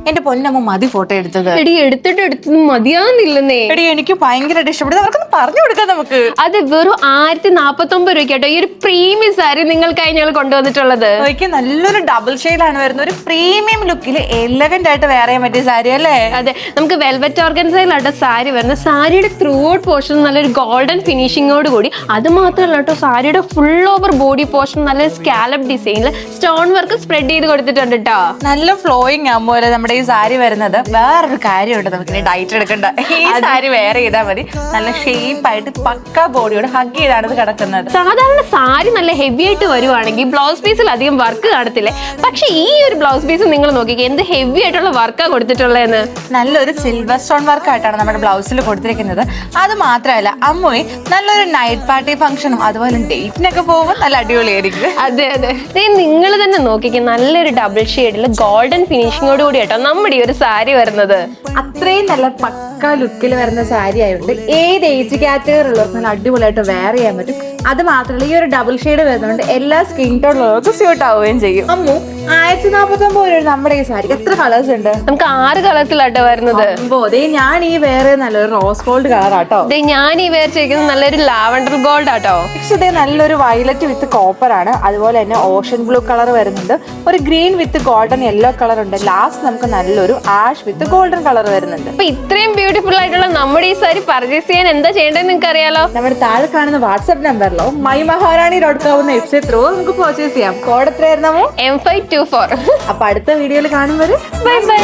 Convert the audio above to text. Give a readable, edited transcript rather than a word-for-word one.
എന്റെ പൊന്നമ്മ മതി ഫോട്ടോ എടുത്തത്. എടി എടുത്തിട്ട് മതിയാന്നില്ലെന്നേ. എടി എനിക്ക് ഭയങ്കരമായിട്ട് ഇഷ്ടപ്പെട്ടത്, അവർക്കൊന്ന് പറഞ്ഞു കൊടുക്കാം നമുക്ക്. അത് വെറും 1049 രൂപ കേട്ടോ ഈ ഒരു പ്രീമിയം സാരി നിങ്ങൾക്കായി ഞങ്ങൾ കൊണ്ടുവന്നിട്ടുള്ളത്. എനിക്ക് നല്ലൊരു ഡബിൾ ഷെയ്ഡാണ് വരുന്നത്, ഒരു പ്രീമിയം ലുക്കിൽ എലഗന്റ് ആയിട്ട് വെയർ ചെയ്യാൻ പറ്റിയ സാരി അല്ലേ? അതെ, നമുക്ക് വെൽവെറ്റ് ഓർഗൻസയിലാട്ടോ സാരി വരുന്നത്. സാരിയുടെ ത്രൂ ഔട്ട് പോർഷൻ നല്ലൊരു ഗോൾഡൻ ഫിനിഷിങ്ങോട് കൂടി, അത് മാത്രമല്ല കേട്ടോ സാരിയുടെ ഫുൾ ഓവർ ബോഡി പോർഷൻ നല്ല സ്കാലപ്പ് ഡിസൈനിൽ സ്റ്റോൺ വർക്ക് സ്പ്രെഡ് ചെയ്ത് കൊടുത്തിട്ടുണ്ട് കേട്ടോ. നല്ല ഫ്ലോയിങ് ആകുമ്പോൾ നമ്മുടെ ഈ സാരി വരുന്നത്. വേറൊരു കാര്യമുണ്ട്, നമുക്ക് ഡയറ്റ് എടുക്കണ്ട, ഈ സാരി വെയർ ചെയ്താൽ മതി. നല്ല ഷേപ്പ് ആയിട്ട് പക്ക ബോഡിയോട് ഹഗ് ചെയ്താണ് ഇത് കിടക്കുന്നത്. സാധാരണ സാരി നല്ല ഹെവി ആയിട്ട് വരുവാണെങ്കിൽ ബ്ലൗസ് പീസിൽ അധികം വർക്ക് കാണത്തില്ലേ, പക്ഷെ ഈ ഒരു ബ്ലൗസ് പീസ് നിങ്ങൾ നോക്കിക്കേ എന്ത് ഹെവി ആയിട്ടുള്ള വർക്കാ കൊടുത്തിട്ടുള്ളതെന്ന്. നല്ലൊരു സിൽവർ സ്റ്റോൺ വർക്ക് ആയിട്ടാണ് നമ്മുടെ ബ്ലൗസിൽ കൊടുത്തിരിക്കുന്നത്. അത് മാത്രമല്ല അമ്മുയി നല്ലൊരു നൈറ്റ് പാർട്ടി ഫംഗ്ഷനും അതുപോലെ ഡേറ്റിനൊക്കെ പോകുമ്പോൾ നല്ല അടിപൊളിയായിരിക്കും. അതെ അതെ, നിങ്ങൾ തന്നെ നോക്കിക്കേ നല്ലൊരു ഡബിൾ ഷെയ്ഡിൽ ഗോൾഡൻ ഫിനിഷിങ്ങോട് കൂടി കേട്ടോ നമ്മുടെ ഈ ഒരു സാരി വരുന്നത്. അത്രയും നല്ല പക്ക ലുക്കിൽ വരുന്ന സാരി ആയതുകൊണ്ട് ഏത് ഏജ് കാറ്റഗറി ഉള്ളവർക്ക് നല്ല അടിപൊളിയായിട്ട് വെയർ ചെയ്യാൻ പറ്റും. അത് മാത്രമല്ല ഈ ഒരു ഡബിൾ ഷെയ്ഡ് വരുന്നതുകൊണ്ട് എല്ലാ സ്കിൻ ടോണിലുള്ളവർക്കും സ്യൂട്ട് ആവുകയും ചെയ്യും. അമ്മു 1049 രൂപ നമ്മുടെ ഈ സാരി എത്ര കളേഴ്സ് ഉണ്ട്? നമുക്ക് 6 കളേഴ്സിലാട്ടോ വരുന്നത്. അതെ, ഞാൻ ഈ വേറെ നല്ലൊരു റോസ് ഗോൾഡ് കളർ ആട്ടോ. ഞാൻ ഈ വേറെ ചെയ്യിക്കുന്നത് നല്ലൊരു ലാവൻഡർ ഗോൾഡ് ആട്ടോ. ഇതേ നല്ലൊരു വയലറ്റ് വിത്ത് കോപ്പർ ആണ്. അതുപോലെ തന്നെ ഓഷൻ ബ്ലൂ കളർ വരുന്നുണ്ട്, ഒരു ഗ്രീൻ വിത്ത് ഗോൾഡൻ യെല്ലോ കളർ ഉണ്ട്. ലാസ്റ്റ് നമുക്ക് നല്ലൊരു ആഷ് വിത്ത് ഗോൾഡൻ കളർ വരുന്നുണ്ട്. അപ്പൊ ഇത്രയും ബ്യൂട്ടിഫുൾ ആയിട്ടുള്ള നമ്മുടെ ഈ സാരി പർച്ചേസ് ചെയ്യാൻ എന്താ ചെയ്യേണ്ടത് നിങ്ങൾക്ക് അറിയാലോ. നമ്മുടെ താഴെ കാണുന്ന വാട്സ്ആപ്പ് നമ്പറിലോ mymaharani.com എന്ന വെബ്സൈറ്റ് ത്രൂ നമുക്ക് പർച്ചേസ് ചെയ്യാം. കോഡ് എത്രയായിരുന്നു? M524. അപ്പൊ അടുത്ത വീഡിയോയിൽ കാണുമ്പോൾ ബൈ ബൈ.